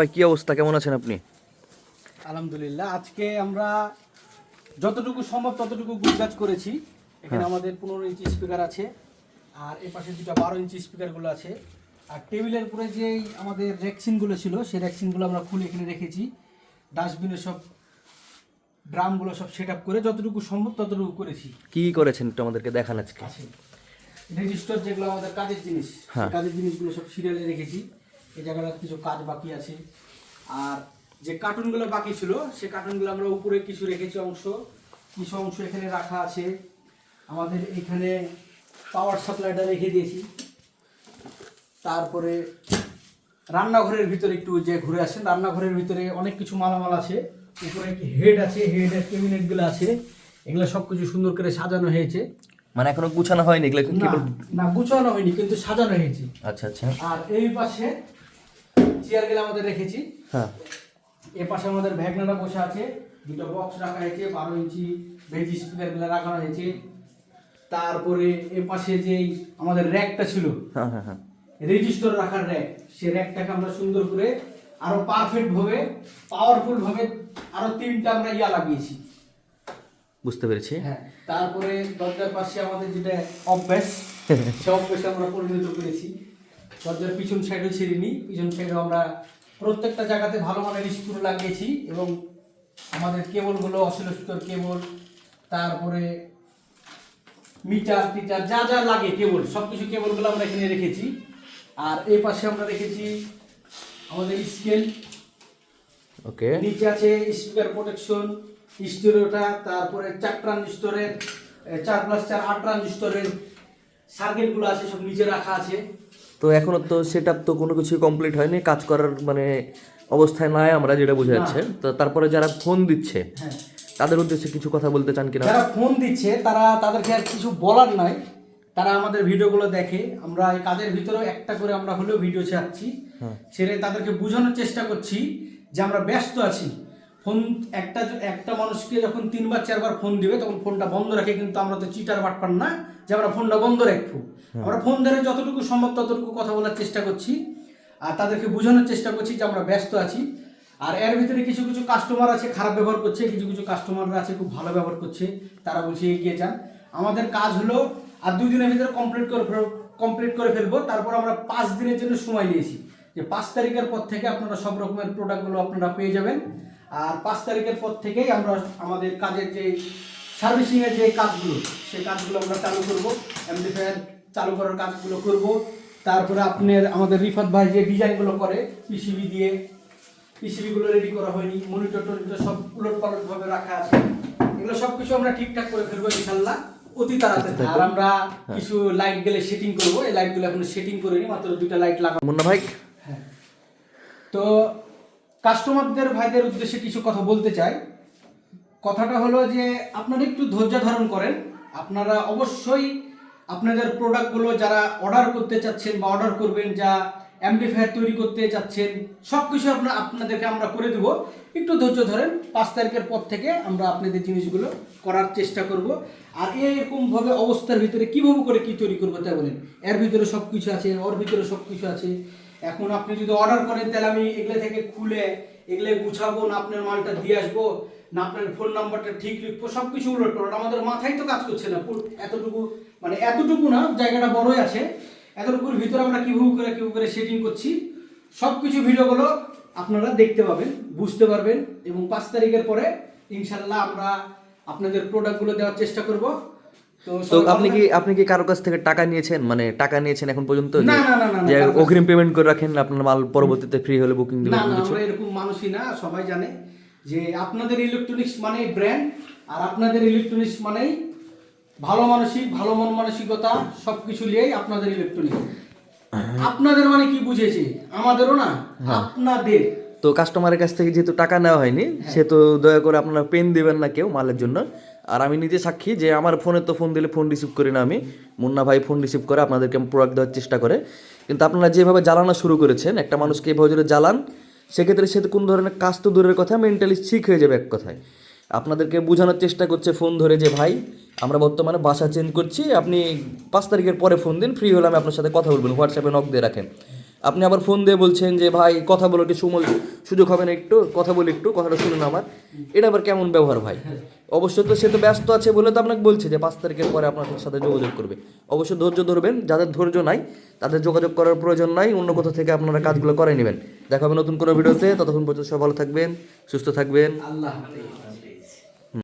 ভাই কি অবস্থা, কেমন আছেন আপনি? আলহামদুলিল্লাহ। আজকে আমরা যতটুকু সম্ভব ততটুকু গুজরাট করেছি। এখানে আমাদের 15 ইঞ্চি স্পিকার আছে, আর এ পাশে দুটো 12 ইঞ্চি স্পিকারগুলো আছে। আর টেবিলের উপরে যে আমাদের র্যাকসিনগুলো ছিল সেই র্যাকসিনগুলো আমরা খুলে এখানে রেখেছি। ডাস্টবিনে সব ড্রামগুলো সব সেট আপ করে যতটুকু সম্ভব ততটুকু করেছি। কি করেছেন একটু আমাদেরকে দেখান আজকে। আছে রেজিস্টার যেগুলো আমাদের কাজের জিনিস, সেই কাজের জিনিসগুলো সব সিরিয়ালে রেখেছি। এই জায়গাটা কিছু কাজ বাকি আছে। আর যে কার্টুনগুলো বাকি ছিল সেই কার্টুনগুলো আমরা উপরে কিছু রেখেছি, কিছু অংশ এখানে রাখা আছে। আমাদের এখানে পাওয়ার সাপ্লাইটা রেখে দিয়েছি। তারপরে রান্নাঘরের ভিতরে একটু যে ঘুরে আসেন, রান্নাঘরের ভিতরে অনেক কিছু মালামাল আছে। উপরে হেড আছে, হেডের ক্যাবিনেটগুলো আছে। এগুলো সব কিছু সুন্দর করে সাজানো হয়েছে। মানে এখনো গুছানো হয়নি এগুলো? না, গুছানো হয়নি, কিন্তু সাজানো হয়েছে। আচ্ছা আচ্ছা। আর এই পাশে চেয়ারগুলো আমাদের রেখেছি। হ্যাঁ, এ পাশে আমাদের ভ্যাগনারা বসে আছে, দুটো বক্স রাখা হয়েছে, 12 ইঞ্চি বেজ স্পিকারগুলো রাখা হয়েছে। তারপরে এ পাশে যে আমাদের র্যাকটা ছিল, হ্যাঁ হ্যাঁ হ্যাঁ, রেজিস্টার রাখার র্যাক, সেই র্যাকটাকে আমরা সুন্দর করে আরো পারফেক্ট ভাবে, পাওয়ারফুল ভাবে আরো 3টা আমরা লাগিয়েছি। বুঝতে পেরেছি। হ্যাঁ, তারপরে দরজার পাশে আমাদের যেটা অভ্যাস, সে অভ্যাসে আমরা পরিণত করেছি। দরজার পিছন সাইডও ছিঁড়িনি, পিছন সাইডেও আমরা প্রত্যেকটা জায়গাতে ভালো মানের স্ক্রু লাগিয়েছি। এবং আমাদের কেবলগুলো অসিলোস্কোপ কেবল, তারপরে মিটার টিটার যা যা লাগে কেবল, সব কিছু কেবলগুলো আমরা এখানে রেখেছি। আর এই পাশে আমরা রেখেছি আমাদের স্কেল। ওকে, নিচে আছে স্পিকার প্রোটেকশন, স্টিরিওটা, তারপরে 4 ট্রানজিস্টরের 4+4 8 ট্রানজিস্টরের সার্কিটগুলো আছে, সব নিচে রাখা আছে। তো এখনো তো সেটআপ তো কোনো কিছু কমপ্লিট হয়নি, কাজ করার মানে অবস্থায় নাই আমরা, যেটা বোঝা যাচ্ছে। তো তারপরে যারা ফোন দিচ্ছে হ্যাঁ, তাদের উদ্দেশ্যে কিছু কথা বলতে চান কিনা? যারা ফোন দিচ্ছে তাদেরকে আর কিছু বলার নাই। তারা আমাদের ভিডিওগুলো দেখে। আমরা এই কাজের ভিতরেও একটা করে আমরা হলেও ভিডিও ছাড়ছি, ছেড়ে তাদেরকে বোঝানোর চেষ্টা করছি যে আমরা ব্যস্ত আছি। ফোন একটা মানুষকে যখন 3বার 4বার ফোন দিবে তখন ফোনটা বন্ধ রাখে, কিন্তু আমরা তো চিটার বাটপার না যে আমরা ফোনটা বন্ধ রাখবো। আমরা ফোন ধরে যতটুকু সম্ভব ততটুকু কথা বলার চেষ্টা করছি, আর তাদেরকে বোঝানোর চেষ্টা করছি যে আমরা ব্যস্ত আছি। আর এর ভিতরে কিছু কিছু কাস্টমার আছে খারাপ ব্যবহার করছে, কিছু কিছু কাস্টমাররা আছে খুব ভালো ব্যবহার করছে। তারা বলছে এগিয়ে যান। আমাদের কাজ হলো আর 2 দিনের ভিতরে কমপ্লিট করে ফেলবো। তারপর আমরা 5 দিনের জন্য সময় নিয়েছি, যে 5 তারিখের পর থেকে আপনারা সব রকমের প্রোডাক্টগুলো আপনারা পেয়ে যাবেন। আর 5 তারিখের পর থেকেই আমরা আমাদের কাজের যে সার্ভিসিংয়ের যে কাজগুলো, সেই কাজগুলো আমরা চালু করবো। অ্যাম্পলিফায়ার চালু করার কাজগুলো করব। তারপরে আমাদের রিফাত ভাই যে ডিজাইনগুলো করে পিসিবি দিয়ে, পিসিবিগুলো রেডি করা হয়নি, মনিটর টনিটর সব উলটপালটভাবে রাখা আছে। এগুলো সব কিছু আমরা ঠিকঠাক করে ফেলবো ইনশাল্লাহ অতি তাড়াতাড়ি। আর আমরা কিছু লাইট গেলে সেটিং করবো। এই লাইটগুলো এখন সেটিং করিনি, মাত্র 2টা লাইট লাগাবো। মুন্না ভাই, হ্যাঁ, তো কাস্টমারদের ভাইদের উদ্দেশ্যে কিছু কথা বলতে চাই। কথাটা হলো যে আপনারা একটু ধৈর্য ধারণ করেন। আপনারা অবশ্যই আপনাদের প্রোডাক্টগুলো যারা অর্ডার করতে চাচ্ছেন বা অর্ডার করবেন, যা অ্যাম্পলিফায়ার তৈরি করতে চাচ্ছেন, সব কিছু আপনাদেরকে আমরা করে দেবো। একটু ধৈর্য ধরেন, 5 তারিখের পর থেকে আমরা আপনাদের জিনিসগুলো করার চেষ্টা করব। আর এরকমভাবে অবস্থার ভিতরে কীভাবে করে কী তৈরি করবো তা বলেন, এর ভিতরে সব কিছু আছে, ওর ভিতরে সব কিছু আছে। এখন আপনি যদি অর্ডার করেন তাহলে আমি এগুলো থেকে খুলে এগুলো গুছাবো না, আপনার মালটা দিয়ে আসবো না, আপনার ফোন নাম্বারটা ঠিক লিখবো, সব কিছু উলটপালট। আমাদের মাথায় তো কাজ করছে না এতটুকু, মানে এতটুকু না, জায়গাটা বড়ই আছে। এতটুকুর ভিতরে আমরা কীভাবে করে সেটিং করছি, সব কিছু ভিডিওগুলো আপনারা দেখতে পাবেন, বুঝতে পারবেন। এবং 5 তারিখের পরে ইনশাল্লাহ আমরা আপনাদের প্রোডাক্টগুলো দেওয়ার চেষ্টা করব। তো আপনি কি কারো কাছ থেকে টাকা নিয়েছেন, মানে টাকা নিয়েছেন এখন পর্যন্ত? না, যে অগ্রিম পেমেন্ট করে রাখেন, আপনার মাল পরবর্তীতে ফ্রি হলে বুকিং দিবেন? না, আমরা এরকম মানুষই না। সবাই জানে যে আপনাদের ইলেকট্রনিক্স মানেই ব্র্যান্ড, আর আপনাদের ইলেকট্রনিক্স মানেই ভালো মানসিক, ভালো মন মানসিকতা, সবকিছু নিয়েই আপনাদের ইলেকট্রনিক্স। আপনাদের মানে কি বুঝেছি, আমাদেরও না, আপনাদের। তো কাস্টমারের কাছ থেকে যেহেতু টাকা নেওয়া হয়নি, সে তো দয়া করে আপনারা পেন দিবেন না কেউ মালের জন্য। আর আমি নিজে সাক্ষী যে আমার ফোনে তো ফোন দিলে ফোন রিসিভ করি না আমি, মুন্না ভাই ফোন রিসিভ করে আপনাদেরকে প্রোডাক্ট দেওয়ার চেষ্টা করে। কিন্তু আপনারা যেভাবে জ্বালানো শুরু করেছেন, একটা মানুষকে এভাবে যদি জ্বালান, সেক্ষেত্রে সে তো কোন ধরনের কাজ তো দূরের কথা, মেন্টালি ঠিক হয়ে যাবে এক কথায়। আপনাদেরকে বোঝানোর চেষ্টা করছে ফোন ধরে যে ভাই আমরা বর্তমানে বাসা চেঞ্জ করছি, আপনি 5 তারিখের পরে ফোন দিন, ফ্রি হলে আমি আপনার সাথে কথা বলবেন, হোয়াটসঅ্যাপে নক দিয়ে রাখেন। আপনি আবার ফোন দিয়ে বলছেন যে ভাই কথা বলো, একটু সুযোগ হবে না, একটু কথা বলি, একটু কথাটা শুনুন আমার। এটা আবার কেমন ব্যবহার ভাই? অবশ্য তো সে তো ব্যস্ত আছে বলে তো আপনাকে বলছে যে 5 তারিখের পরে আপনার সাথে যোগাযোগ করবে। অবশ্য ধৈর্য ধরবেন, যাদের ধৈর্য নাই তাদের যোগাযোগ করার প্রয়োজন নাই, অন্য কোথাও থেকে আপনারা কাজগুলো করাই নেবেন। দেখা হবে নতুন কোনো ভিডিওতে, ততক্ষণ পর্যন্ত সব ভালো থাকবেন, সুস্থ থাকবেন। আল্লাহ হাফেজ।